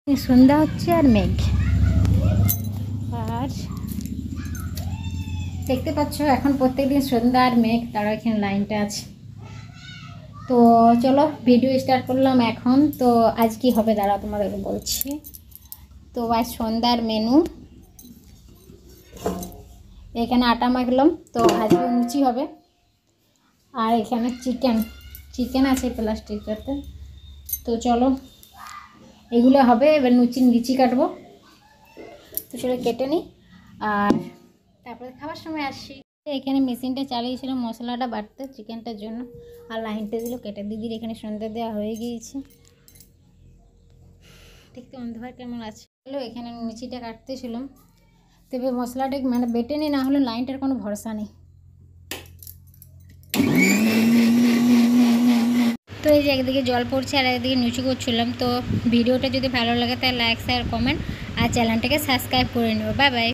সন্ধ্যা হচ্ছে আর মেঘ, আর দেখতে পাচ্ছ এখন প্রত্যেকদিন সন্ধ্যা আর মেঘ, তারা এখানে লাইনটা আছে। তো চলো ভিডিও স্টার্ট করলাম এখন। তো আজ কি হবে দাঁড়া তোমাদেরকে বলছি। তো আজ সন্ধ্যার মেনু, এখানে আটা মাখলাম, তো আজকে লুচি হবে। আর এখানে চিকেন আছে প্লাস্টিকটাতে। তো চলো এগুলো হবে, এবার লিচি কাটবো। তো সেটা কেটে নিই আর তারপরে খাবার সময় আসছি। এখানে মেশিনটা চালিয়েছিলাম মশলাটা বাটতে চিকেনটার জন্য, আর লাইনটা দিল কেটে। দিদির এখানে সন্ধ্যা দেওয়া হয়ে গিয়েছে, দেখতে অন্ধকার কেমন আছে। এখানে মিচিটা কাটতেছিলাম, তবে মশলাটা মানে বেটে নিই, না হলে লাইনটার কোনো ভরসা নেই। তো এই যে একদিকে জল পড়ছে আর একদিকে লুচি করছিলাম। তো ভিডিওটা যদি ভালো লাগে তাহলে লাইক শেয়ার কমেন্ট আর চ্যানেলটাকে সাবস্ক্রাইব করে নেবো। Bye bye.